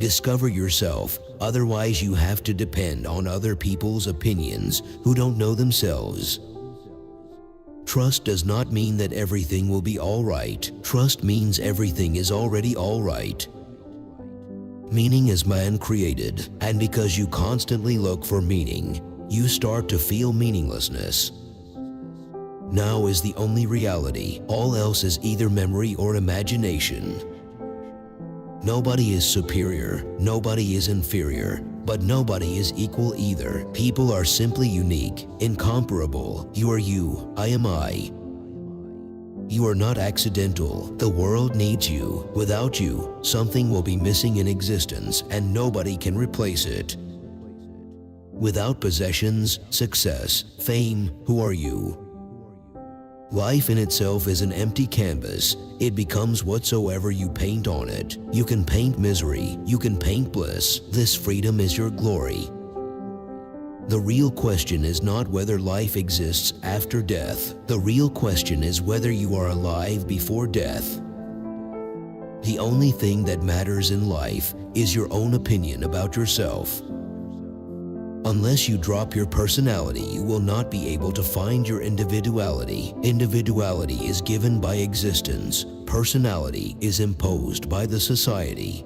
Discover yourself, otherwise you have to depend on other people's opinions who don't know themselves. Trust does not mean that everything will be all right. Trust means everything is already all right. Meaning is man created, and because you constantly look for meaning, you start to feel meaninglessness. Now is the only reality. All else is either memory or imagination. Nobody is superior, nobody is inferior, but nobody is equal either. People are simply unique, incomparable. You are you, I am I. You are not accidental. The world needs you. Without you, something will be missing in existence and nobody can replace it. Without possessions, success, fame, who are you? Life in itself is an empty canvas. It becomes whatsoever you paint on it. You can paint misery, you can paint bliss. This freedom is your glory. The real question is not whether life exists after death. The real question is whether you are alive before death. The only thing that matters in life is your own opinion about yourself. Unless you drop your personality, you will not be able to find your individuality. Individuality is given by existence. Personality is imposed by the society.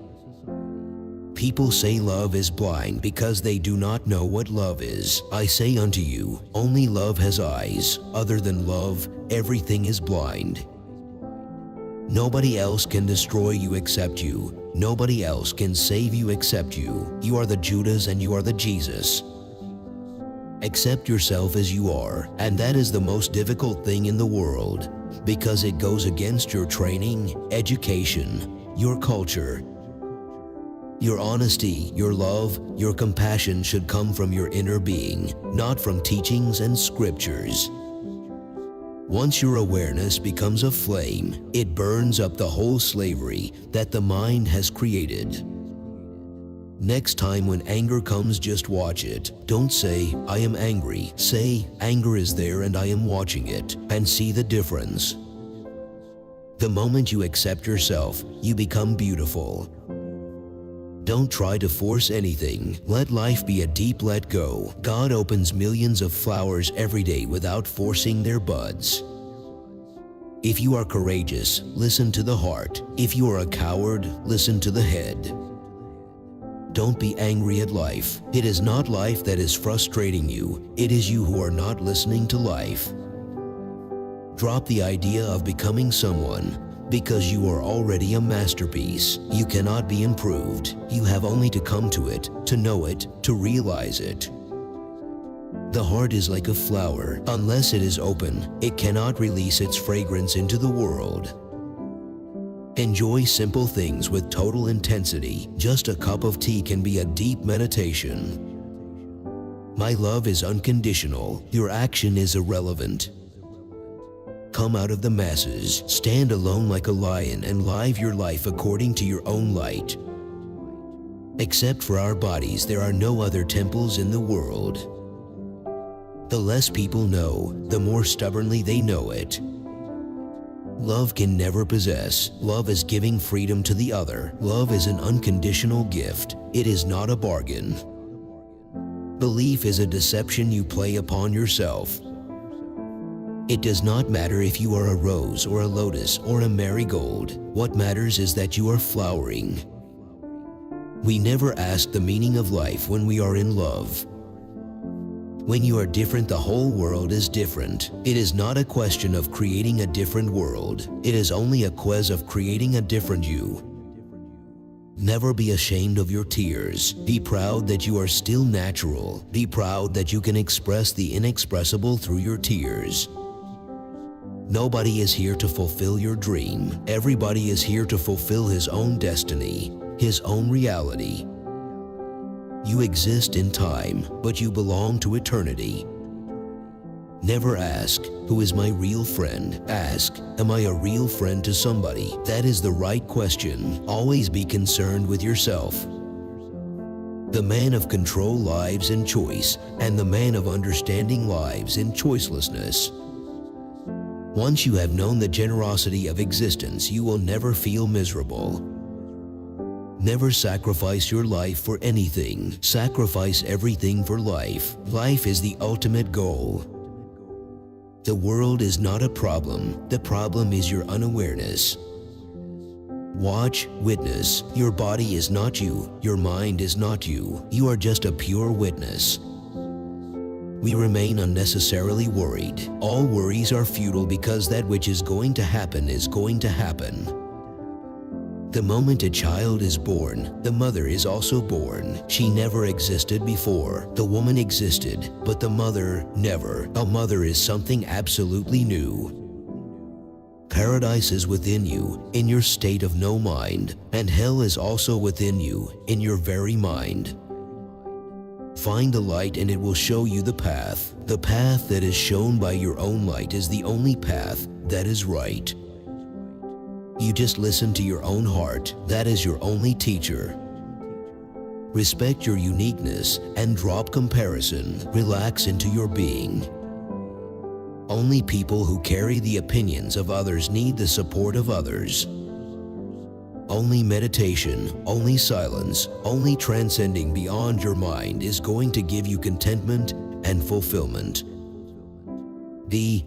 People say love is blind because they do not know what love is. I say unto you, only love has eyes. Other than love, everything is blind. Nobody else can destroy you except you. Nobody else can save you except you. You are the Judas and you are the Jesus. Accept yourself as you are, and that is the most difficult thing in the world, because it goes against your training, education, your culture. Your honesty, your love, your compassion should come from your inner being, not from teachings and scriptures. Once your awareness becomes a flame, it burns up the whole slavery that the mind has created. Next time when anger comes, just watch it. Don't say, I am angry. Say, anger is there and I am watching it, and see the difference. The moment you accept yourself, you become beautiful. Don't try to force anything. Let life be a deep let go. God opens millions of flowers every day without forcing their buds. If you are courageous, listen to the heart. If you are a coward, listen to the head. Don't be angry at life. It is not life that is frustrating you. It is you who are not listening to life. Drop the idea of becoming someone, because you are already a masterpiece. You cannot be improved. You have only to come to it, to know it, to realize it. The heart is like a flower. Unless it is open, it cannot release its fragrance into the world. Enjoy simple things with total intensity. Just a cup of tea can be a deep meditation. My love is unconditional. Your action is irrelevant. Come out of the masses, stand alone like a lion and live your life according to your own light. Except for our bodies, there are no other temples in the world. The less people know, the more stubbornly they know it. Love can never possess. Love is giving freedom to the other. Love is an unconditional gift. It is not a bargain. Belief is a deception you play upon yourself. It does not matter if you are a rose or a lotus or a marigold. What matters is that you are flowering. We never ask the meaning of life when we are in love. When you are different, the whole world is different. It is not a question of creating a different world. It is only a quest of creating a different you. Never be ashamed of your tears. Be proud that you are still natural. Be proud that you can express the inexpressible through your tears. Nobody is here to fulfill your dream. Everybody is here to fulfill his own destiny, his own reality. You exist in time, but you belong to eternity. Never ask, who is my real friend? Ask, am I a real friend to somebody? That is the right question. Always be concerned with yourself. The man of control lives in choice, and the man of understanding lives in choicelessness. Once you have known the generosity of existence, you will never feel miserable. Never sacrifice your life for anything. Sacrifice everything for life. Life is the ultimate goal. The world is not a problem. The problem is your unawareness. Watch, witness. Your body is not you. Your mind is not you. You are just a pure witness. We remain unnecessarily worried. All worries are futile because that which is going to happen is going to happen. The moment a child is born, the mother is also born. She never existed before. The woman existed, but the mother never. A mother is something absolutely new. Paradise is within you, in your state of no mind, and hell is also within you, in your very mind. Find the light and it will show you the path. The path that is shown by your own light is the only path that is right. You just listen to your own heart. That is your only teacher. Respect your uniqueness and drop comparison. Relax into your being. Only people who carry the opinions of others need the support of others. Only meditation, only silence, only transcending beyond your mind is going to give you contentment and fulfillment.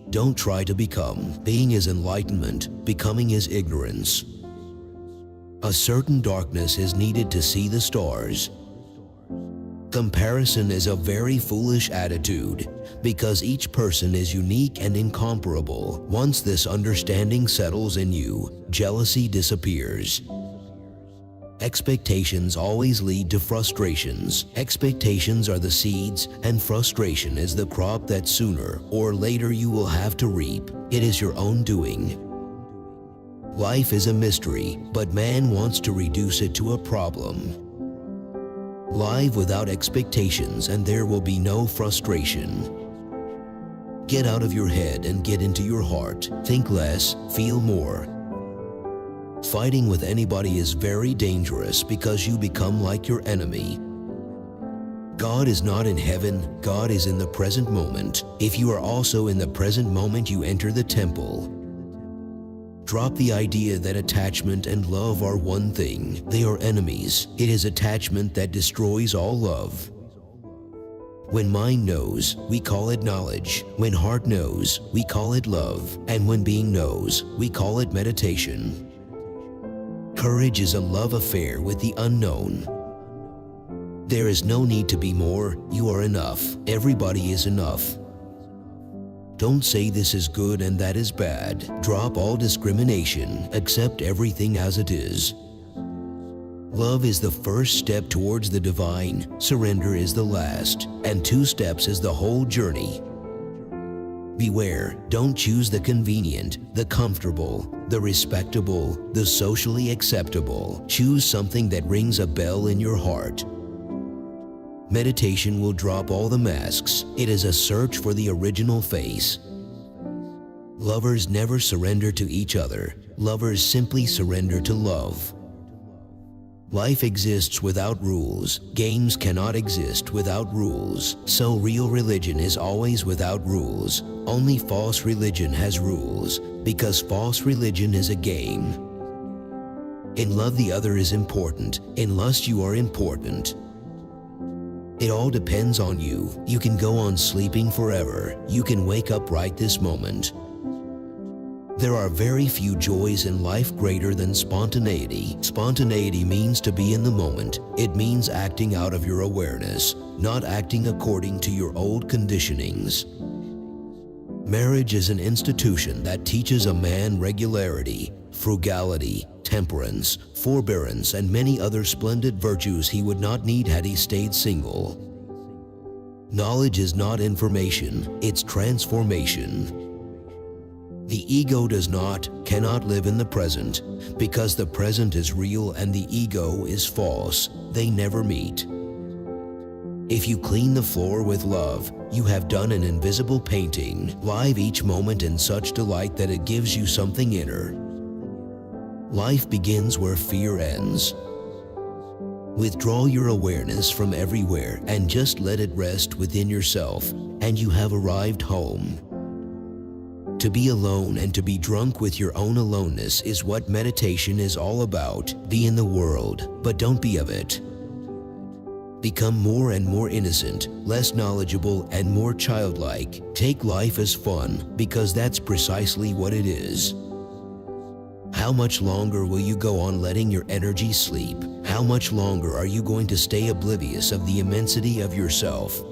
Don't try to become. Being is enlightenment, becoming is ignorance. A certain darkness is needed to see the stars. Comparison is a very foolish attitude because each person is unique and incomparable. Once this understanding settles in you, jealousy disappears. Expectations always lead to frustrations. Expectations are the seeds, and frustration is the crop that sooner or later you will have to reap. It is your own doing. Life is a mystery, but man wants to reduce it to a problem. Live without expectations and there will be no frustration. Get out of your head and get into your heart. Think less, feel more. Fighting with anybody is very dangerous because you become like your enemy. God is not in heaven, God is in the present moment. If you are also in the present moment, you enter the temple. Drop the idea that attachment and love are one thing. They are enemies. It is attachment that destroys all love. When mind knows, we call it knowledge. When heart knows, we call it love. And when being knows, we call it meditation. Courage is a love affair with the unknown. There is no need to be more. You are enough. Everybody is enough. Don't say this is good and that is bad. Drop all discrimination. Accept everything as it is. Love is the first step towards the divine. Surrender is the last. And 2 steps is the whole journey. Beware, don't choose the convenient, the comfortable, the respectable, the socially acceptable. Choose something that rings a bell in your heart. Meditation will drop all the masks. It is a search for the original face. Lovers never surrender to each other. Lovers simply surrender to love. Life exists without rules. Games cannot exist without rules. So real religion is always without rules. Only false religion has rules, because false religion is a game. In love, the other is important. In lust, you are important. It all depends on you. You can go on sleeping forever. You can wake up right this moment. There are very few joys in life greater than spontaneity. Spontaneity means to be in the moment. It means acting out of your awareness, not acting according to your old conditionings. Marriage is an institution that teaches a man regularity, frugality, temperance, forbearance, and many other splendid virtues he would not need had he stayed single. Knowledge is not information, it's transformation. The ego cannot live in the present, because the present is real and the ego is false. They never meet. If you clean the floor with love, you have done an invisible painting, live each moment in such delight that it gives you something inner. Life begins where fear ends. Withdraw your awareness from everywhere and just let it rest within yourself, and you have arrived home. To be alone and to be drunk with your own aloneness is what meditation is all about. Be in the world, but don't be of it. Become more and more innocent, less knowledgeable, and more childlike. Take life as fun, because that's precisely what it is. How much longer will you go on letting your energy sleep? How much longer are you going to stay oblivious of the immensity of yourself?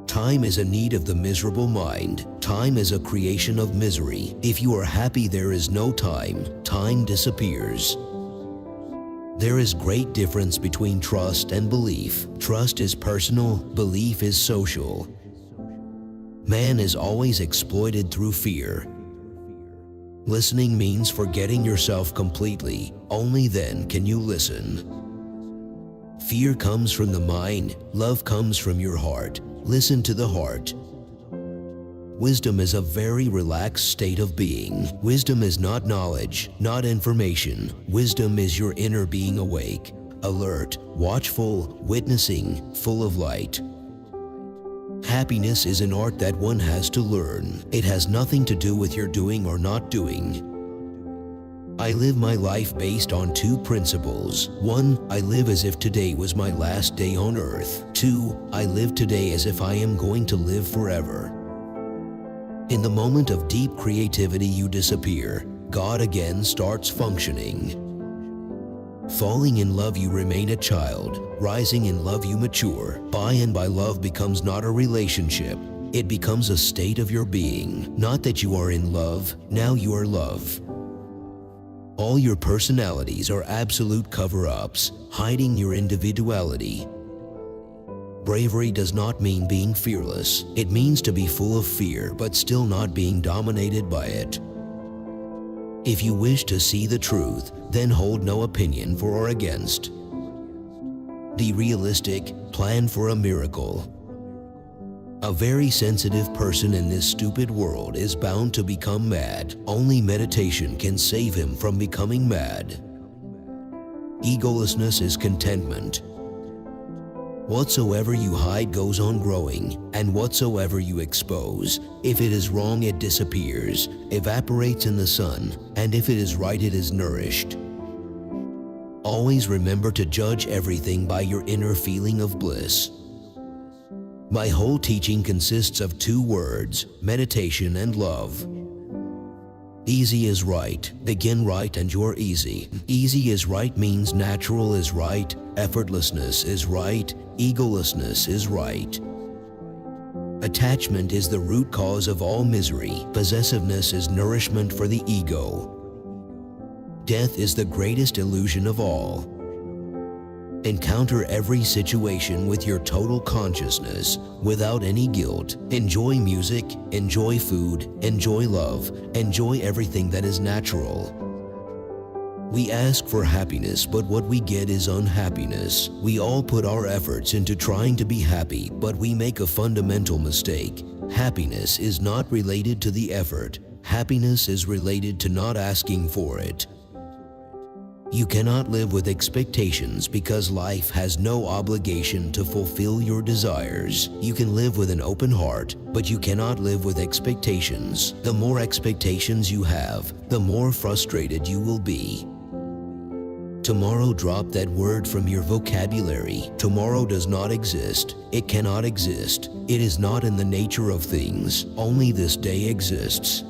Time is a need of the miserable mind. Time is a creation of misery. If you are happy, there is no time. Time disappears. There is great difference between trust and belief. Trust is personal, belief is social. Man is always exploited through fear. Listening means forgetting yourself completely. Only then can you listen. Fear comes from the mind, love comes from your heart. Listen to the heart. Wisdom is a very relaxed state of being. Wisdom is not knowledge, not information. Wisdom is your inner being awake, alert, watchful, witnessing, full of light. Happiness is an art that one has to learn. It has nothing to do with your doing or not doing. I live my life based on two principles. 1, I live as if today was my last day on earth. 2, I live today as if I am going to live forever. In the moment of deep creativity, you disappear. God again starts functioning. Falling in love, you remain a child. Rising in love, you mature. By and by, love becomes not a relationship. It becomes a state of your being. Not that you are in love, now you are love. All your personalities are absolute cover-ups, hiding your individuality. Bravery does not mean being fearless. It means to be full of fear, but still not being dominated by it. If you wish to see the truth, then hold no opinion for or against. Be realistic, plan for a miracle. A very sensitive person in this stupid world is bound to become mad. Only meditation can save him from becoming mad. Egolessness is contentment. Whatsoever you hide goes on growing, and whatsoever you expose, if it is wrong, it disappears, evaporates in the sun, and if it is right, it is nourished. Always remember to judge everything by your inner feeling of bliss. My whole teaching consists of 2 words, meditation and love. Easy is right. Begin right and you're easy. Easy is right means natural is right, effortlessness is right, egolessness is right. Attachment is the root cause of all misery. Possessiveness is nourishment for the ego. Death is the greatest illusion of all. Encounter every situation with your total consciousness, without any guilt. Enjoy music, enjoy food, enjoy love, enjoy everything that is natural. We ask for happiness, but what we get is unhappiness. We all put our efforts into trying to be happy, but we make a fundamental mistake. Happiness is not related to the effort. Happiness is related to not asking for it. You cannot live with expectations because life has no obligation to fulfill your desires. You can live with an open heart, but you cannot live with expectations. The more expectations you have, the more frustrated you will be. Tomorrow, drop that word from your vocabulary. Tomorrow does not exist. It cannot exist. It is not in the nature of things. Only this day exists.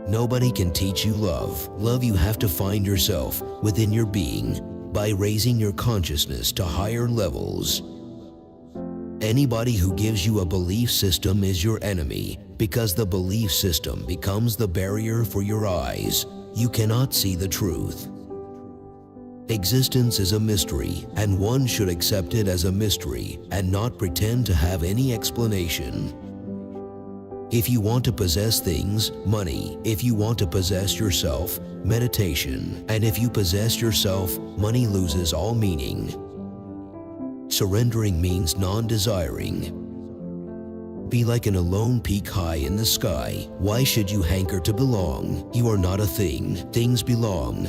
Nobody can teach you love. Love you have to find yourself within your being by raising your consciousness to higher levels. Anybody who gives you a belief system is your enemy, because the belief system becomes the barrier for your eyes. You cannot see the truth. Existence is a mystery, and one should accept it as a mystery and not pretend to have any explanation. If you want to possess things, money. If you want to possess yourself, meditation. And if you possess yourself, money loses all meaning. Surrendering means non-desiring. Be like an alone peak high in the sky. Why should you hanker to belong? You are not a thing. Things belong.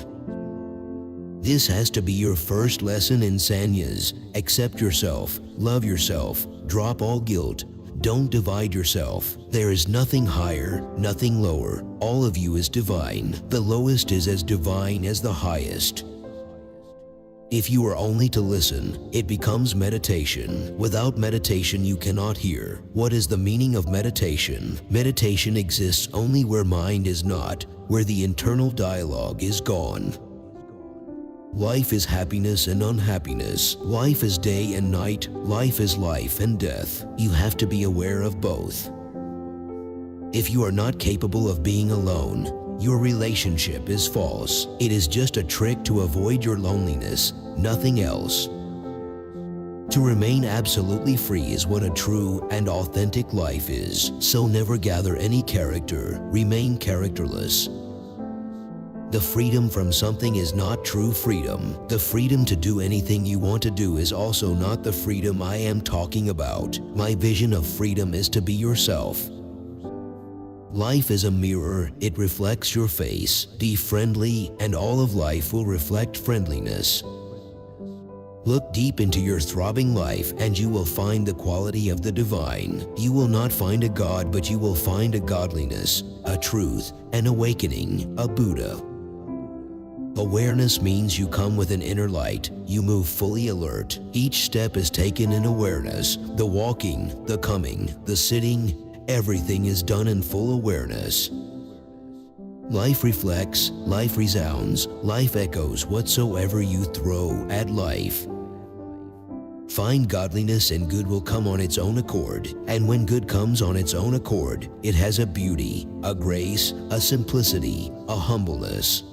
This has to be your first lesson in sannyas. Accept yourself, love yourself, drop all guilt, Don't divide yourself. There is nothing higher, nothing lower. All of you is divine. The lowest is as divine as the highest. If you are only to listen, it becomes meditation. Without meditation, you cannot hear. What is the meaning of meditation? Meditation exists only where mind is not, where the internal dialogue is gone. Life is happiness and unhappiness. Life is day and night. Life is life and death. You have to be aware of both. If you are not capable of being alone, your relationship is false. It is just a trick to avoid your loneliness, nothing else. To remain absolutely free is what a true and authentic life is. So never gather any character. Remain characterless. The freedom from something is not true freedom. The freedom to do anything you want to do is also not the freedom I am talking about. My vision of freedom is to be yourself. Life is a mirror. It reflects your face. Be friendly, and all of life will reflect friendliness. Look deep into your throbbing life and you will find the quality of the divine. You will not find a God, but you will find a godliness, a truth, an awakening, a Buddha. Awareness means you come with an inner light. You move fully alert. Each step is taken in awareness. The walking, the coming, the sitting, everything is done in full awareness. Life reflects, life resounds, life echoes whatsoever you throw at life. Find godliness and good will come on its own accord. And when good comes on its own accord, it has a beauty, a grace, a simplicity, a humbleness.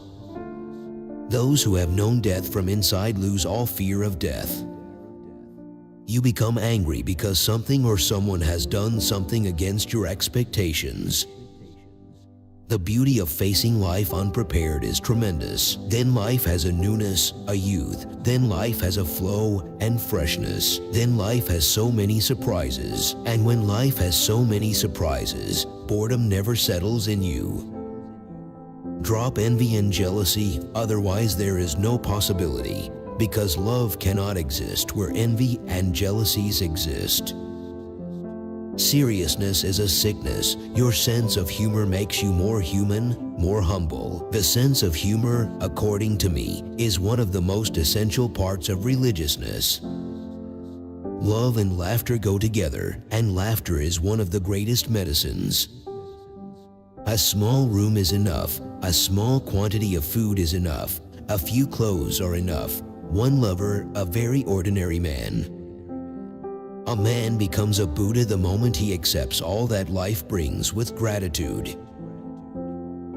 Those who have known death from inside lose all fear of death. You become angry because something or someone has done something against your expectations. The beauty of facing life unprepared is tremendous. Then life has a newness, a youth. Then life has a flow and freshness. Then life has so many surprises. And when life has so many surprises, boredom never settles in you. Drop envy and jealousy, otherwise there is no possibility, because love cannot exist where envy and jealousies exist. Seriousness is a sickness. Your sense of humor makes you more human, more humble. The sense of humor, according to me, is one of the most essential parts of religiousness. Love and laughter go together, and laughter is one of the greatest medicines. A small room is enough. A small quantity of food is enough. A few clothes are enough. One lover, a very ordinary man. A man becomes a Buddha the moment he accepts all that life brings with gratitude.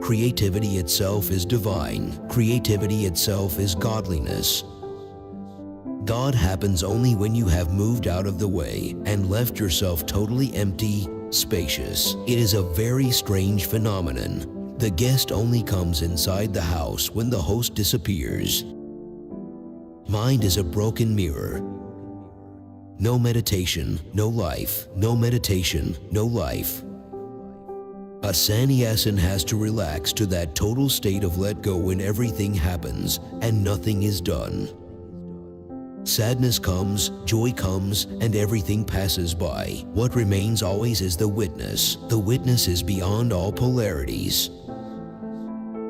Creativity itself is divine. Creativity itself is godliness. God happens only when you have moved out of the way and left yourself totally empty, spacious. It is a very strange phenomenon. The guest only comes inside the house when the host disappears. Mind is a broken mirror. No meditation, no life. No meditation, no life. A sannyasin has to relax to that total state of let go when everything happens and nothing is done. Sadness comes, joy comes, and everything passes by. What remains always is the witness. The witness is beyond all polarities.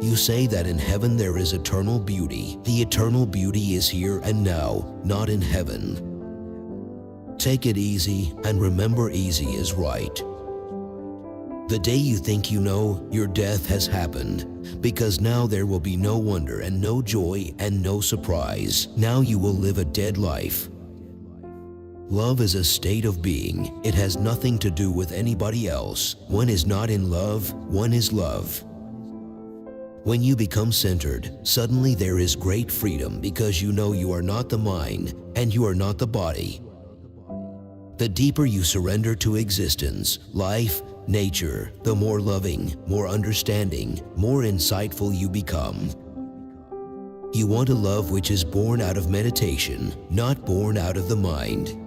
You say that in heaven there is eternal beauty. The eternal beauty is here and now, not in heaven. Take it easy, and remember easy is right. The day you think you know, your death has happened, because now there will be no wonder and no joy and no surprise. Now you will live a dead life. Love is a state of being. It has nothing to do with anybody else. One is not in love, one is love. When you become centered, suddenly there is great freedom because you know you are not the mind and you are not the body. The deeper you surrender to existence, life, nature, the more loving, more understanding, more insightful you become. You want a love which is born out of meditation, not born out of the mind.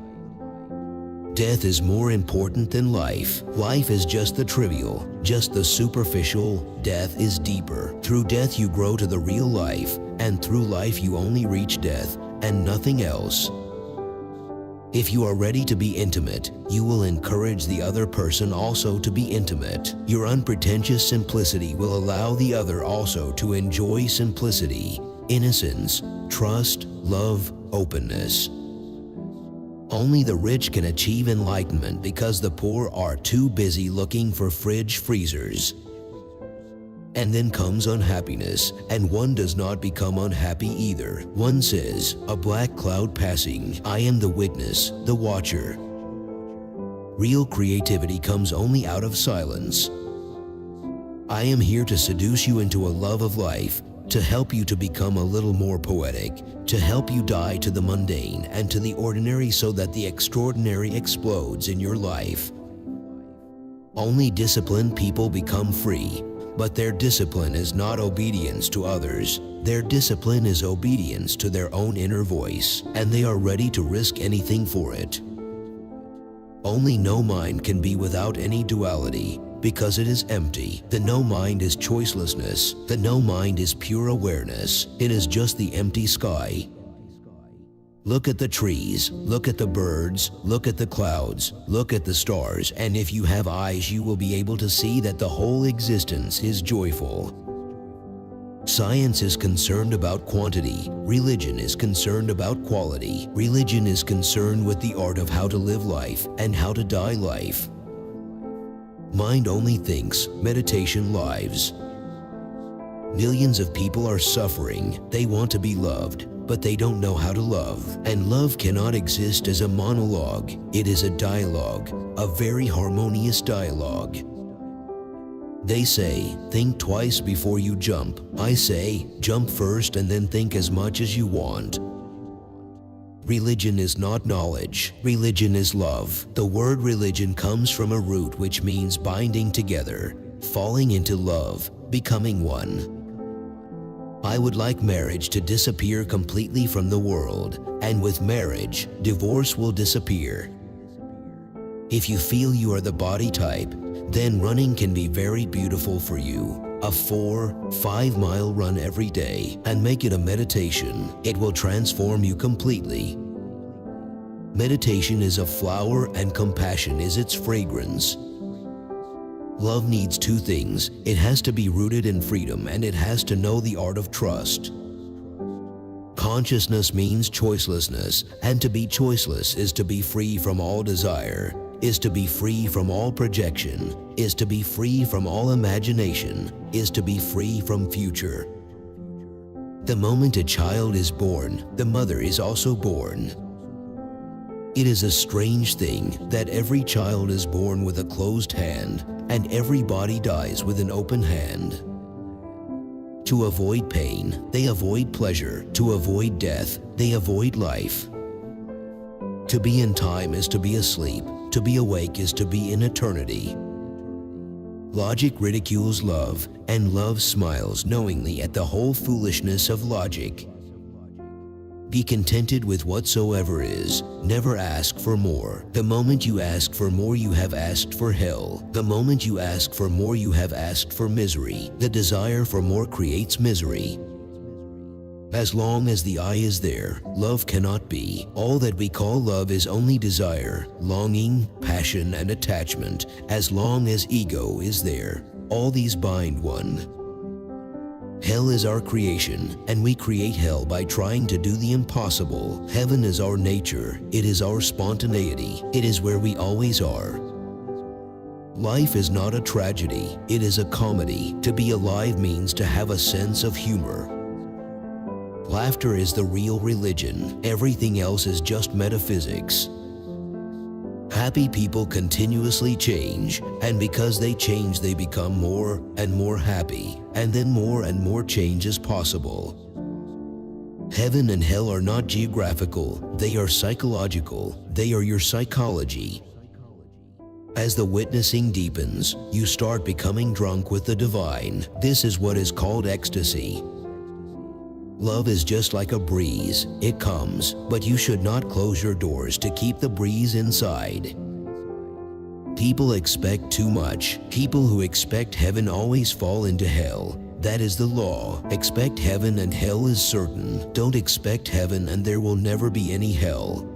Death is more important than life. Life is just the trivial, just the superficial. Death is deeper. Through death you grow to the real life, and through life you only reach death and nothing else. If you are ready to be intimate, you will encourage the other person also to be intimate. Your unpretentious simplicity will allow the other also to enjoy simplicity, innocence, trust, love, openness. Only the rich can achieve enlightenment because the poor are too busy looking for fridge freezers. And then comes unhappiness, and one does not become unhappy either. One says, "A black cloud passing, I am the witness, the watcher." Real creativity comes only out of silence. I am here to seduce you into a love of life, to help you to become a little more poetic, to help you die to the mundane and to the ordinary so that the extraordinary explodes in your life. Only disciplined people become free. But their discipline is not obedience to others. Their discipline is obedience to their own inner voice, and they are ready to risk anything for it. Only no mind can be without any duality, because it is empty. The no mind is choicelessness. The no mind is pure awareness. It is just the empty sky. Look at the trees, look at the birds, look at the clouds, look at the stars, and if you have eyes, you will be able to see that the whole existence is joyful. Science is concerned about quantity. Religion is concerned about quality. Religion is concerned with the art of how to live life and how to die life. Mind only thinks, meditation lives. Millions of people are suffering. They want to be loved, but they don't know how to love. And love cannot exist as a monologue. It is a dialogue, a very harmonious dialogue. They say, think twice before you jump. I say, jump first and then think as much as you want. Religion is not knowledge. Religion is love. The word religion comes from a root which means binding together, falling into love, becoming one. I would like marriage to disappear completely from the world, and with marriage, divorce will disappear. If you feel you are the body type, then running can be very beautiful for you. A 4-5 mile run every day and make it a meditation. It will transform you completely. Meditation is a flower and compassion is its fragrance. Love needs two things. It has to be rooted in freedom and it has to know the art of trust. Consciousness means choicelessness, and to be choiceless is to be free from all desire, is to be free from all projection, is to be free from all imagination, is to be free from future. The moment a child is born, the mother is also born. It is a strange thing that every child is born with a closed hand, and every body dies with an open hand. To avoid pain, they avoid pleasure. To avoid death, they avoid life. To be in time is to be asleep. To be awake is to be in eternity. Logic ridicules love, and love smiles knowingly at the whole foolishness of logic. Be contented with whatsoever is. Never ask for more. The moment you ask for more, you have asked for hell. The moment you ask for more, you have asked for misery. The desire for more creates misery. As long as the I is there, love cannot be. All that we call love is only desire, longing, passion, and attachment. As long as ego is there, all these bind one. Hell is our creation, and we create hell by trying to do the impossible. Heaven is our nature. It is our spontaneity. It is where we always are. Life is not a tragedy. It is a comedy. To be alive means to have a sense of humor. Laughter is the real religion. Everything else is just metaphysics. Happy people continuously change, and because they change, they become more and more happy, and then more and more change is possible. Heaven and hell are not geographical, they are psychological. They are your psychology. As the witnessing deepens, you start becoming drunk with the divine. This is what is called ecstasy. Love is just like a breeze. It comes, but you should not close your doors to keep the breeze inside. People expect too much. People who expect heaven always fall into hell. That is the law. Expect heaven and hell is certain. Don't expect heaven and there will never be any hell.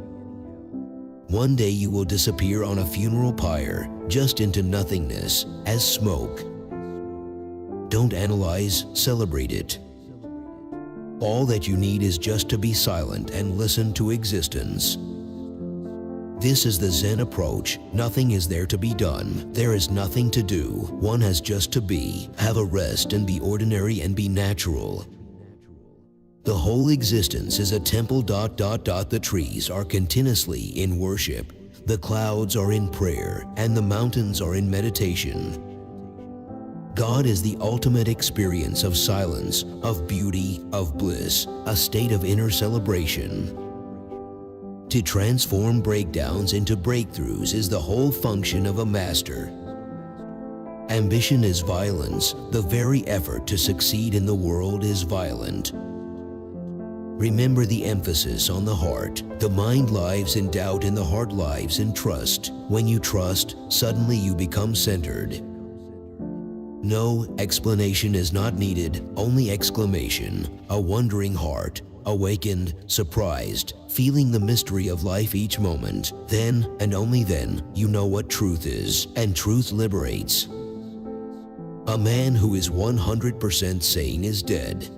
One day you will disappear on a funeral pyre, just into nothingness, as smoke. Don't analyze, celebrate it. All that you need is just to be silent and listen to existence. This is the Zen approach. Nothing is there to be done. There is nothing to do. One has just to be, have a rest and be ordinary and be natural. The whole existence is a temple. The trees are continuously in worship. The clouds are in prayer and the mountains are in meditation. God is the ultimate experience of silence, of beauty, of bliss, a state of inner celebration. To transform breakdowns into breakthroughs is the whole function of a master. Ambition is violence. The very effort to succeed in the world is violent. Remember the emphasis on the heart. The mind lives in doubt and the heart lives in trust. When you trust, suddenly you become centered. No explanation is not needed, only exclamation. A wondering heart, awakened, surprised, feeling the mystery of life each moment. Then, and only then, you know what truth is, and truth liberates. A man who is 100% sane is dead.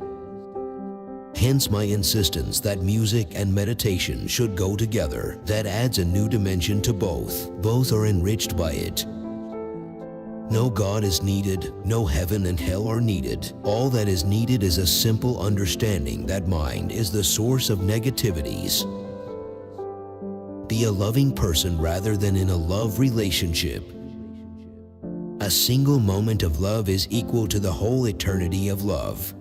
Hence my insistence that music and meditation should go together. That adds a new dimension to both. Both are enriched by it. No God is needed, no heaven and hell are needed. All that is needed is a simple understanding that mind is the source of negativities. Be a loving person rather than in a love relationship. A single moment of love is equal to the whole eternity of love.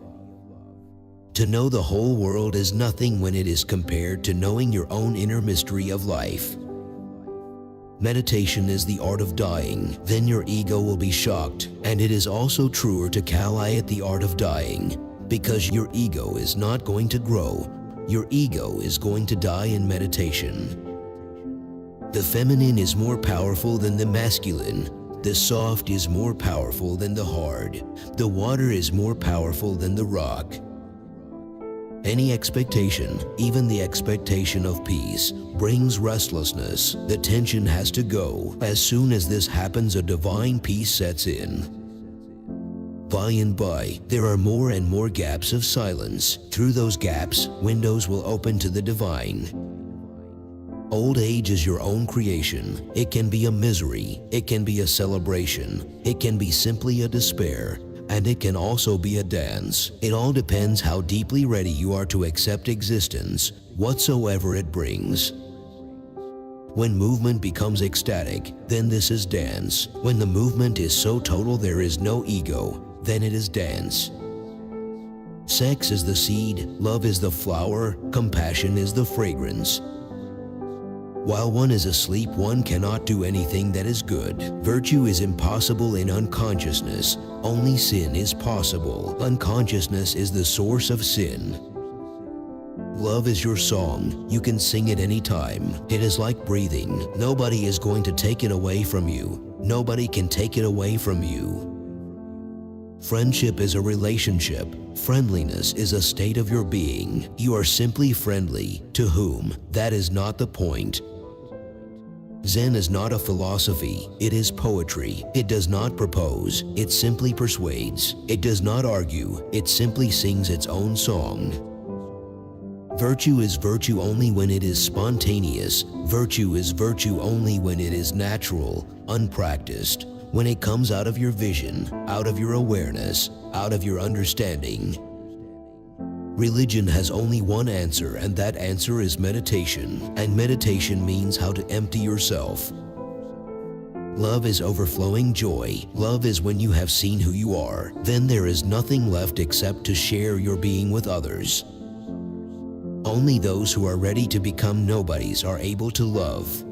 To know the whole world is nothing when it is compared to knowing your own inner mystery of life. Meditation is the art of dying. Then your ego will be shocked. And it is also truer to call it the art of dying, because your ego is not going to grow. Your ego is going to die in meditation. The feminine is more powerful than the masculine. The soft is more powerful than the hard. The water is more powerful than the rock. Any expectation, even the expectation of peace, brings restlessness. The tension has to go. As soon as this happens, a divine peace sets in. By and by, there are more and more gaps of silence. Through those gaps, windows will open to the divine. Old age is your own creation. It can be a misery. It can be a celebration. It can be simply a despair. And it can also be a dance. It all depends how deeply ready you are to accept existence, whatsoever it brings. When movement becomes ecstatic, then this is dance. When the movement is so total there is no ego, then it is dance. Sex is the seed, love is the flower, compassion is the fragrance. While one is asleep, one cannot do anything that is good. Virtue is impossible in unconsciousness. Only sin is possible. Unconsciousness is the source of sin. Love is your song. You can sing it any time. It is like breathing. Nobody is going to take it away from you. Nobody can take it away from you. Friendship is a relationship. Friendliness is a state of your being. You are simply friendly. To whom? That is not the point. Zen is not a philosophy. It is poetry. It does not propose. It simply persuades. It does not argue. It simply sings its own song. Virtue is virtue only when it is spontaneous. Virtue is virtue only when it is natural, unpracticed. When it comes out of your vision, out of your awareness, out of your understanding. Religion has only one answer, and that answer is meditation. And meditation means how to empty yourself. Love is overflowing joy. Love is when you have seen who you are. Then there is nothing left except to share your being with others. Only those who are ready to become nobodies are able to love.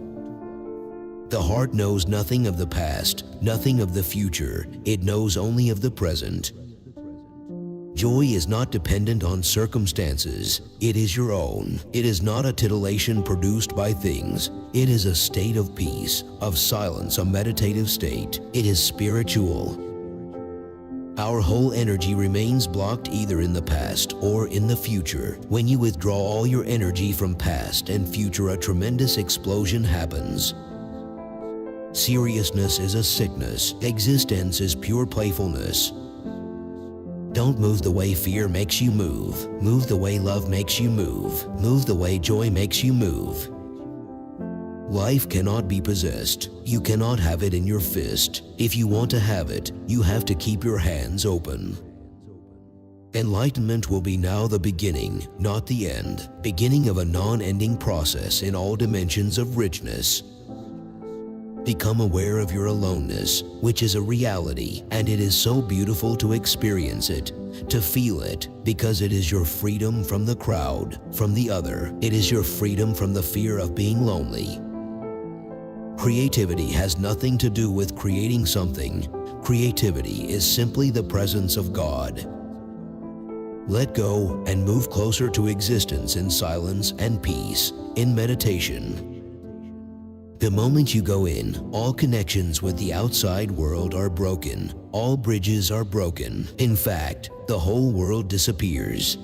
The heart knows nothing of the past, nothing of the future. It knows only of the present. Joy is not dependent on circumstances. It is your own. It is not a titillation produced by things. It is a state of peace, of silence, a meditative state. It is spiritual. Our whole energy remains blocked either in the past or in the future. When you withdraw all your energy from past and future, a tremendous explosion happens. Seriousness is a sickness. Existence is pure playfulness. Don't move the way fear makes you move. Move the way love makes you move. Move the way joy makes you move. Life cannot be possessed. You cannot have it in your fist. If you want to have it, you have to keep your hands open. Enlightenment will be now the beginning, not the end. Beginning of a non-ending process in all dimensions of richness. Become aware of your aloneness, which is a reality, and it is so beautiful to experience it, to feel it, because it is your freedom from the crowd, from the other. It is your freedom from the fear of being lonely. Creativity has nothing to do with creating something. Creativity is simply the presence of God. Let go and move closer to existence in silence and peace, in meditation. The moment you go in, all connections with the outside world are broken. All bridges are broken. In fact, the whole world disappears.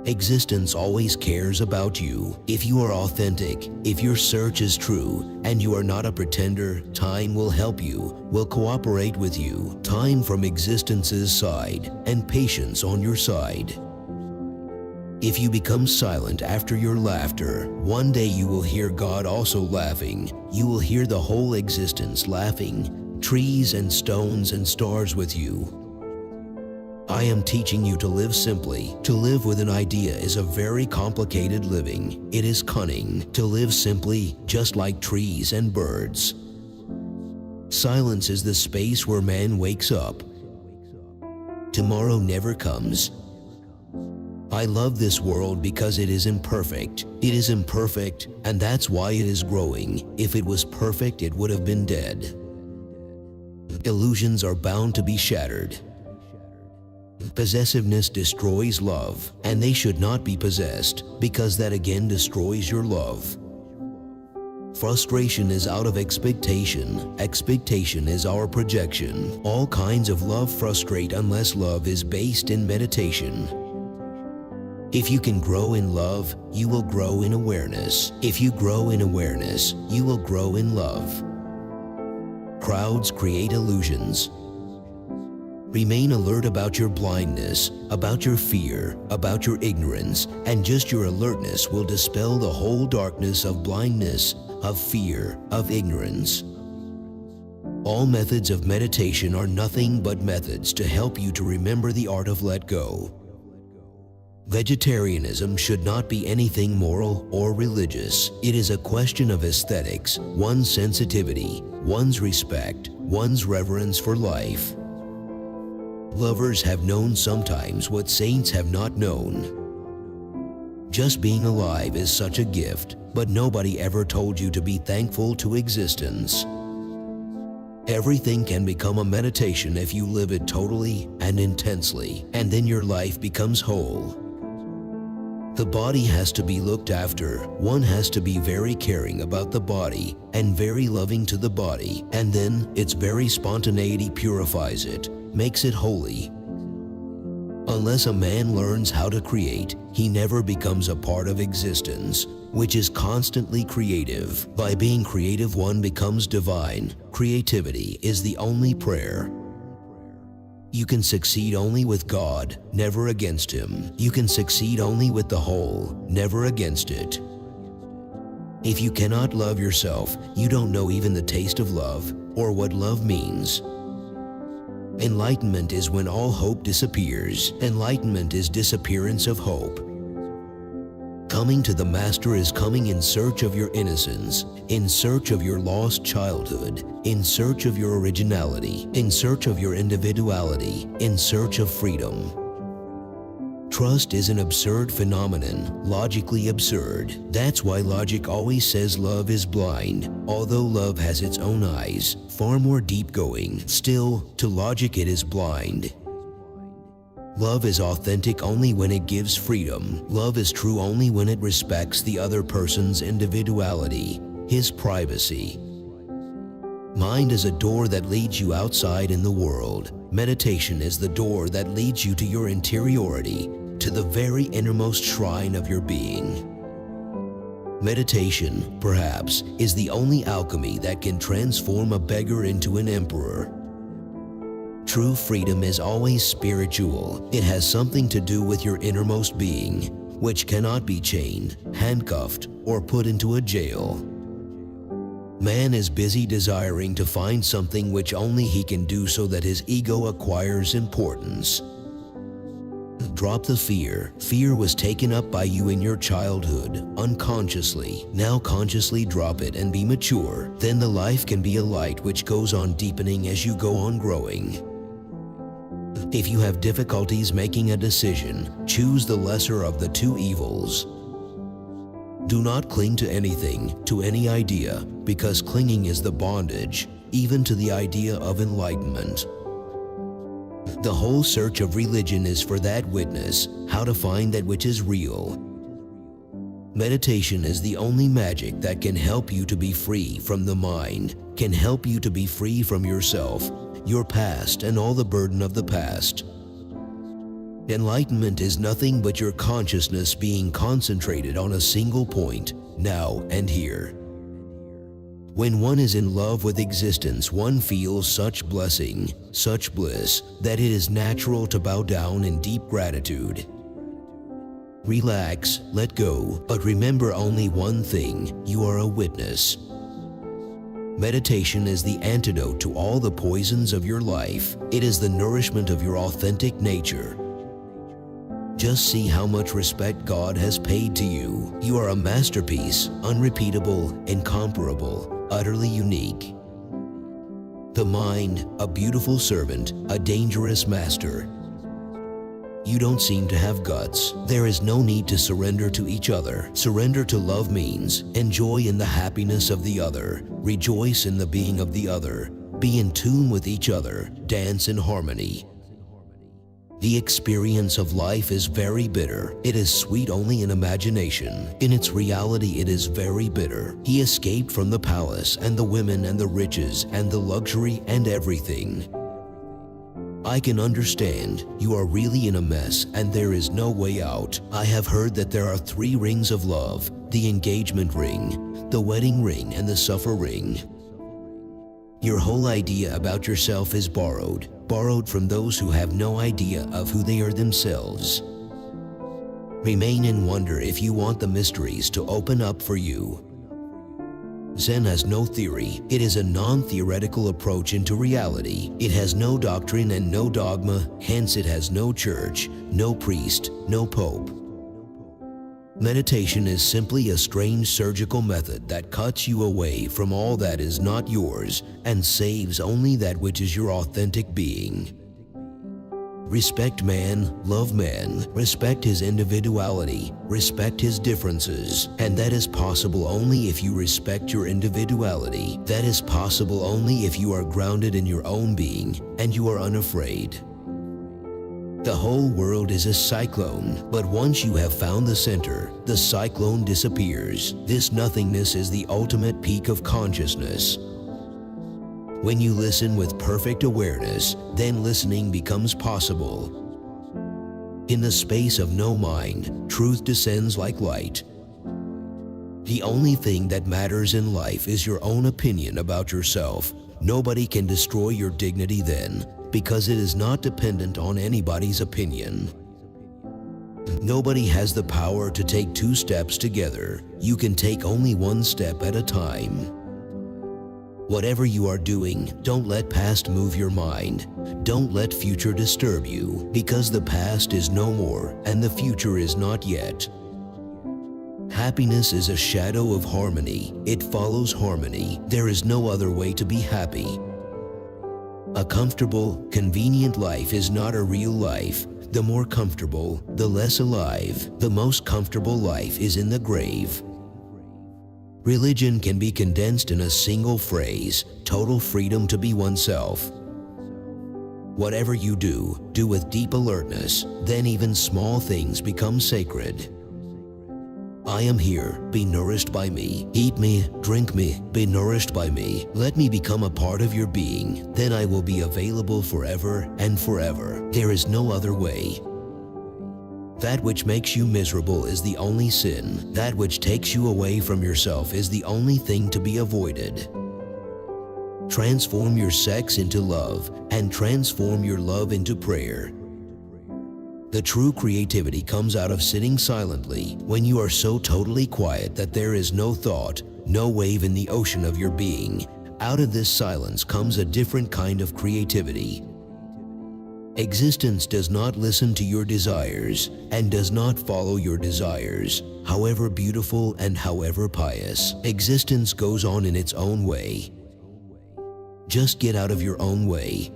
Existence always cares about you. If you are authentic, if your search is true, and you are not a pretender, time will help you, will cooperate with you. Time from existence's side, and patience on your side. If you become silent after your laughter, one day you will hear God also laughing. You will hear the whole existence laughing, trees and stones and stars with you. I am teaching you to live simply. To live with an idea is a very complicated living. It is cunning. To live simply, just like trees and birds. Silence is the space where man wakes up. Tomorrow never comes. I love this world because it is imperfect. It is imperfect, and that's why it is growing. If it was perfect, it would have been dead. Illusions are bound to be shattered. Possessiveness destroys love, and they should not be possessed, because that again destroys your love. Frustration is out of expectation. Expectation is our projection. All kinds of love frustrate unless love is based in meditation. If you can grow in love, you will grow in awareness. If you grow in awareness, you will grow in love. Crowds create illusions. Remain alert about your blindness, about your fear, about your ignorance, and just your alertness will dispel the whole darkness of blindness, of fear, of ignorance. All methods of meditation are nothing but methods to help you to remember the art of let go. Vegetarianism should not be anything moral or religious. It is a question of aesthetics, one's sensitivity, one's respect, one's reverence for life. Lovers have known sometimes what saints have not known. Just being alive is such a gift, but nobody ever told you to be thankful to existence. Everything can become a meditation if you live it totally and intensely, and then your life becomes whole. The body has to be looked after. One has to be very caring about the body and very loving to the body, and then its very spontaneity purifies it, makes it holy. Unless a man learns how to create, he never becomes a part of existence, which is constantly creative. By being creative, one becomes divine. Creativity is the only prayer. You can succeed only with God, never against Him. You can succeed only with the whole, never against it. If you cannot love yourself, you don't know even the taste of love, or what love means. Enlightenment is when all hope disappears. Enlightenment is disappearance of hope. Coming to the Master is coming in search of your innocence, in search of your lost childhood, in search of your originality, in search of your individuality, in search of freedom. Trust is an absurd phenomenon, logically absurd. That's why logic always says love is blind, although love has its own eyes, far more deep-going. Still, to logic it is blind. Love is authentic only when it gives freedom. Love is true only when it respects the other person's individuality, his privacy. Mind is a door that leads you outside in the world. Meditation is the door that leads you to your interiority, to the very innermost shrine of your being. Meditation, perhaps, is the only alchemy that can transform a beggar into an emperor. True freedom is always spiritual. It has something to do with your innermost being, which cannot be chained, handcuffed, or put into a jail. Man is busy desiring to find something which only he can do so that his ego acquires importance. Drop the fear. Fear was taken up by you in your childhood, unconsciously. Now consciously drop it and be mature. Then the life can be a light which goes on deepening as you go on growing. If you have difficulties making a decision, choose the lesser of the two evils. Do not cling to anything, to any idea, because clinging is the bondage, even to the idea of enlightenment. The whole search of religion is for that witness, how to find that which is real. Meditation is the only magic that can help you to be free from the mind, can help you to be free from yourself, your past, and all the burden of the past. Enlightenment is nothing but your consciousness being concentrated on a single point, now and here. When one is in love with existence, one feels such blessing, such bliss, that it is natural to bow down in deep gratitude. Relax, let go, but remember only one thing: you are a witness. Meditation is the antidote to all the poisons of your life. It is the nourishment of your authentic nature. Just see how much respect God has paid to you. You are a masterpiece, unrepeatable, incomparable, utterly unique. The mind, a beautiful servant, a dangerous master. You don't seem to have guts. There is no need to surrender to each other. Surrender to love means enjoy in the happiness of the other, rejoice in the being of the other, be in tune with each other, dance in harmony. The experience of life is very bitter. It is sweet only in imagination. In its reality, it is very bitter. He escaped from the palace and the women and the riches and the luxury and everything. I can understand. You are really in a mess and there is no way out. I have heard that there are 3 rings of love: the engagement ring, the wedding ring, and the suffer ring. Your whole idea about yourself is borrowed from those who have no idea of who they are themselves. Remain in wonder if you want the mysteries to open up for you. Zen has no theory. It is a non-theoretical approach into reality. It has no doctrine and no dogma, hence it has no church, no priest, no pope. Meditation is simply a strange surgical method that cuts you away from all that is not yours and saves only that which is your authentic being. Respect man, love man, respect his individuality, respect his differences, and that is possible only if you respect your individuality. That is possible only if you are grounded in your own being and you are unafraid. The whole world is a cyclone, but once you have found the center, the cyclone disappears. This nothingness is the ultimate peak of consciousness. When you listen with perfect awareness, then listening becomes possible. In the space of no mind, truth descends like light. The only thing that matters in life is your own opinion about yourself. Nobody can destroy your dignity then, because it is not dependent on anybody's opinion. Nobody has the power to take 2 steps together. You can take only 1 step at a time. Whatever you are doing, don't let past move your mind. Don't let future disturb you, because the past is no more and the future is not yet. Happiness is a shadow of harmony. It follows harmony. There is no other way to be happy. A comfortable, convenient life is not a real life. The more comfortable, the less alive. The most comfortable life is in the grave. Religion can be condensed in a single phrase: total freedom to be oneself. Whatever you do, do with deep alertness, then even small things become sacred. I am here, be nourished by me. Eat me, drink me, be nourished by me. Let me become a part of your being, then I will be available forever and forever. There is no other way. That which makes you miserable is the only sin. That which takes you away from yourself is the only thing to be avoided. Transform your sex into love, and transform your love into prayer. The true creativity comes out of sitting silently when you are so totally quiet that there is no thought, no wave in the ocean of your being. Out of this silence comes a different kind of creativity. Existence does not listen to your desires and does not follow your desires, however beautiful and however pious. Existence goes on in its own way. Just get out of your own way.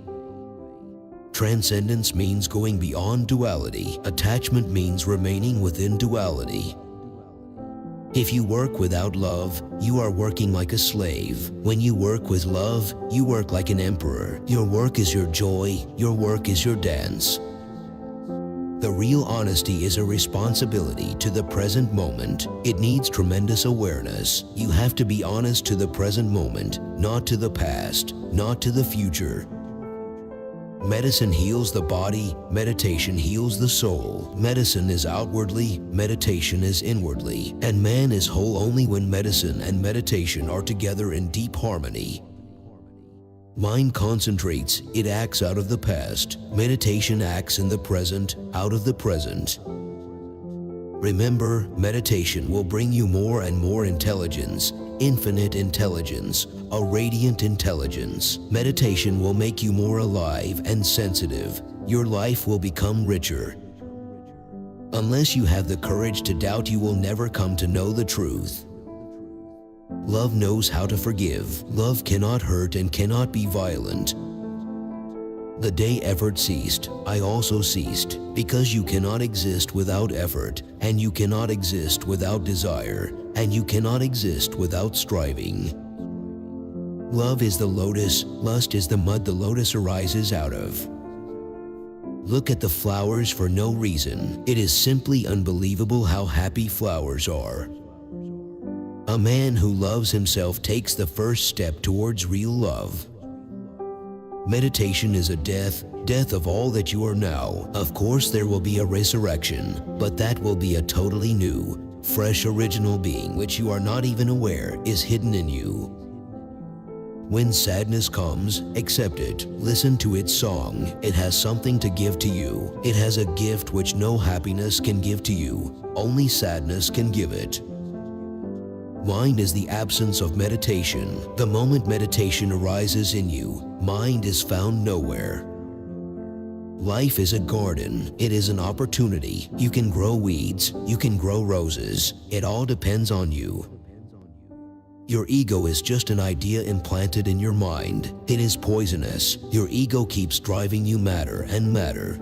Transcendence means going beyond duality. Attachment means remaining within duality. If you work without love, you are working like a slave. When you work with love, you work like an emperor. Your work is your joy, your work is your dance. The real honesty is a responsibility to the present moment. It needs tremendous awareness. You have to be honest to the present moment, not to the past, not to the future. Medicine heals the body, meditation heals the soul. Medicine is outwardly, meditation is inwardly. And man is whole only when medicine and meditation are together in deep harmony. Mind concentrates, it acts out of the past. Meditation acts in the present, out of the present. Remember, meditation will bring you more and more intelligence, infinite intelligence, a radiant intelligence. Meditation will make you more alive and sensitive. Your life will become richer. Unless you have the courage to doubt, you will never come to know the truth. Love knows how to forgive. Love cannot hurt and cannot be violent. The day effort ceased, I also ceased, because you cannot exist without effort, and you cannot exist without desire, and you cannot exist without striving. Love is the lotus, lust is the mud the lotus arises out of. Look at the flowers for no reason. It is simply unbelievable how happy flowers are. A man who loves himself takes the first step towards real love. Meditation is a death of all that you are now. Of course there will be a resurrection, but that will be a totally new, fresh original being which you are not even aware is hidden in you. When sadness comes, accept it. Listen to its song. It has something to give to you. It has a gift which no happiness can give to you. Only sadness can give it. Mind is the absence of meditation. The moment meditation arises in you, mind is found nowhere. Life is a garden. It is an opportunity. You can grow weeds. You can grow roses. It all depends on you. Your ego is just an idea implanted in your mind. It is poisonous. Your ego keeps driving you madder and madder.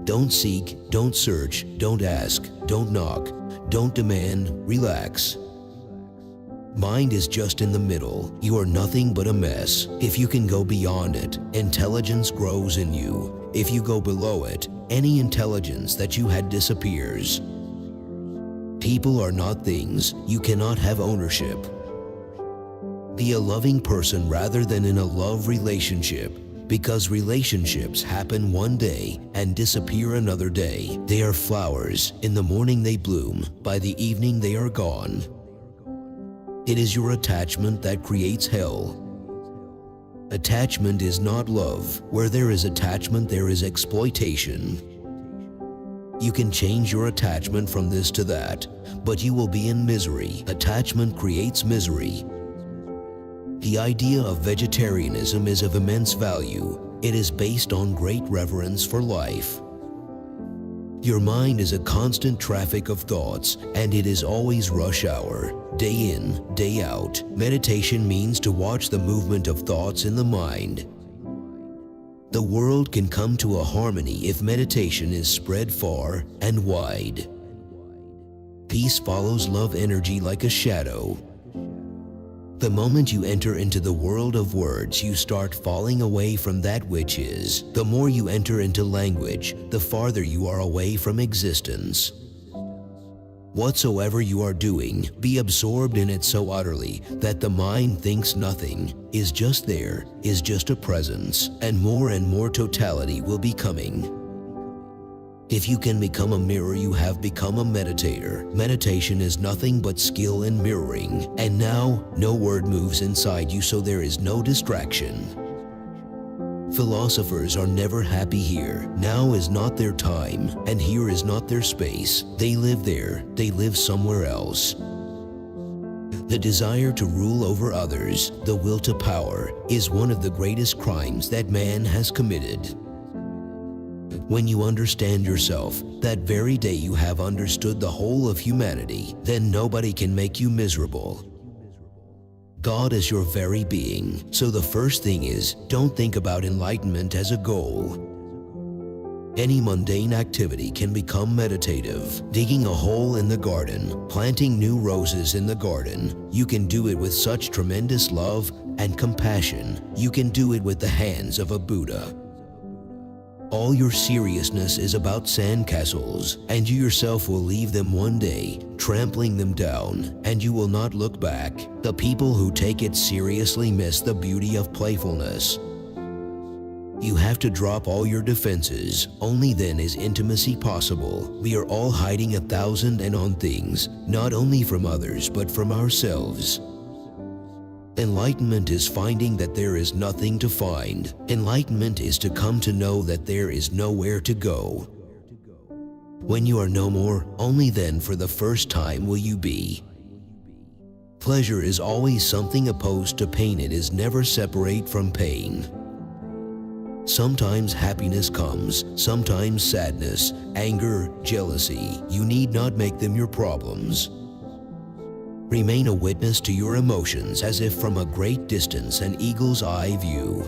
Don't seek, don't search, don't ask, don't knock, don't demand, relax. Mind is just in the middle. You are nothing but a mess. If you can go beyond it, intelligence grows in you. If you go below it, any intelligence that you had disappears. People are not things. You cannot have ownership. Be a loving person rather than in a love relationship, because relationships happen one day and disappear another day. They are flowers. In the morning they bloom. By the evening they are gone. It is your attachment that creates hell. Attachment is not love. Where there is attachment, there is exploitation. You can change your attachment from this to that, but you will be in misery. Attachment creates misery. The idea of vegetarianism is of immense value. It is based on great reverence for life. Your mind is a constant traffic of thoughts, and it is always rush hour, day in, day out. Meditation means to watch the movement of thoughts in the mind. The world can come to a harmony if meditation is spread far and wide. Peace follows love energy like a shadow. The moment you enter into the world of words, you start falling away from that which is. The more you enter into language, the farther you are away from existence. Whatsoever you are doing, be absorbed in it so utterly that the mind thinks nothing is just there, is just a presence, and more totality will be coming. If you can become a mirror, you have become a meditator. Meditation is nothing but skill in mirroring, and now no word moves inside you, so there is no distraction. Philosophers are never happy here. Now is not their time, and here is not their space. They live there, they live somewhere else. The desire to rule over others, the will to power, is one of the greatest crimes that man has committed. When you understand yourself, that very day you have understood the whole of humanity, then nobody can make you miserable. God is your very being, so the first thing is, don't think about enlightenment as a goal. Any mundane activity can become meditative. Digging a hole in the garden, planting new roses in the garden, you can do it with such tremendous love and compassion. You can do it with the hands of a Buddha. All your seriousness is about sandcastles, and you yourself will leave them one day, trampling them down, and you will not look back. The people who take it seriously miss the beauty of playfulness. You have to drop all your defenses. Only then is intimacy possible. We are all hiding 1,001 things, not only from others, but from ourselves. Enlightenment is finding that there is nothing to find. Enlightenment is to come to know that there is nowhere to go. When you are no more, only then for the first time will you be. Pleasure is always something opposed to pain. It is never separate from pain. Sometimes happiness comes, sometimes sadness, anger, jealousy. You need not make them your problems. Remain a witness to your emotions as if from a great distance, an eagle's eye view.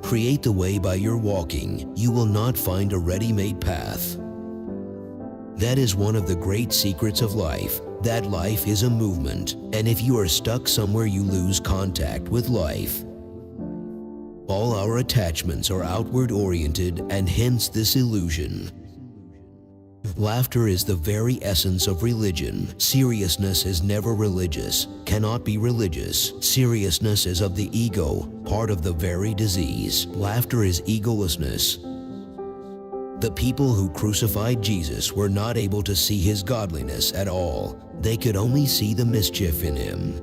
Create the way by your walking. You will not find a ready-made path. That is one of the great secrets of life, that life is a movement, and if you are stuck somewhere, you lose contact with life. All our attachments are outward-oriented, and hence this illusion. Laughter is the very essence of religion. Seriousness is never religious, cannot be religious. Seriousness is of the ego, part of the very disease. Laughter is egolessness. The people who crucified Jesus were not able to see his godliness at all. They could only see the mischief in him.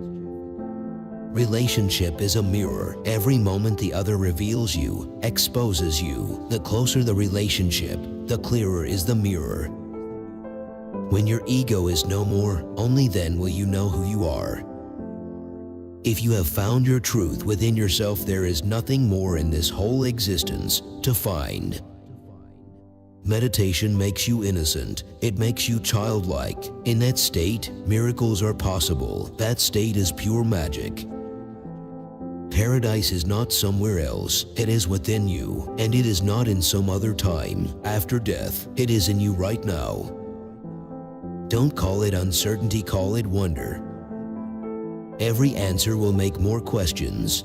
Relationship is a mirror. Every moment the other reveals you, exposes you. The closer the relationship, the clearer is the mirror. When your ego is no more, only then will you know who you are. If you have found your truth within yourself, there is nothing more in this whole existence to find. Meditation makes you innocent. It makes you childlike. In that state, miracles are possible. That state is pure magic. Paradise is not somewhere else. It is within you, and it is not in some other time, after death. It is in you right now. Don't call it uncertainty, call it wonder. Every answer will make more questions.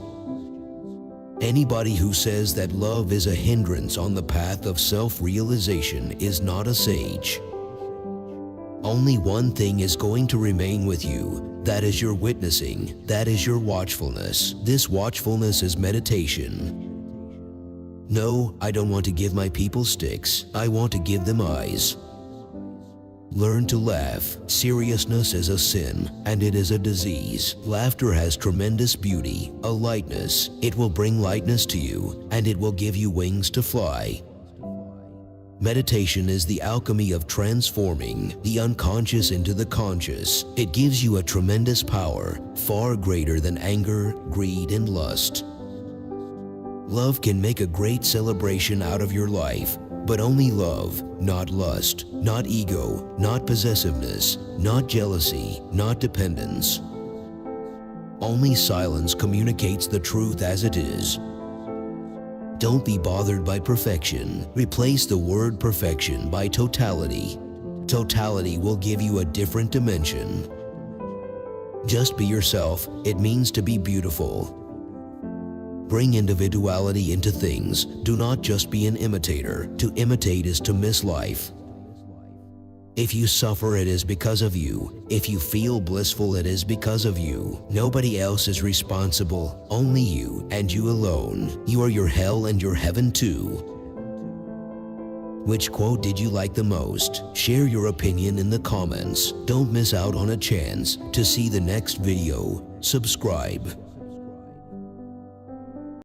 Anybody who says that love is a hindrance on the path of self-realization is not a sage. Only one thing is going to remain with you. That is your witnessing. That is your watchfulness. This watchfulness is meditation. No, I don't want to give my people sticks. I want to give them eyes. Learn to laugh. Seriousness is a sin, and it is a disease. Laughter has tremendous beauty, a lightness. It will bring lightness to you, and it will give you wings to fly. Meditation is the alchemy of transforming the unconscious into the conscious. It gives you a tremendous power, far greater than anger, greed, and lust. Love can make a great celebration out of your life, but only love, not lust, not ego, not possessiveness, not jealousy, not dependence. Only silence communicates the truth as it is. Don't be bothered by perfection. Replace the word perfection by totality. Totality will give you a different dimension. Just be yourself. It means to be beautiful. Bring individuality into things. Do not just be an imitator. To imitate is to miss life. If you suffer, it is because of you. If you feel blissful, it is because of you. Nobody else is responsible, only you and you alone. You are your hell and your heaven too. Which quote did you like the most? Share your opinion in the comments. Don't miss out on a chance to see the next video. Subscribe.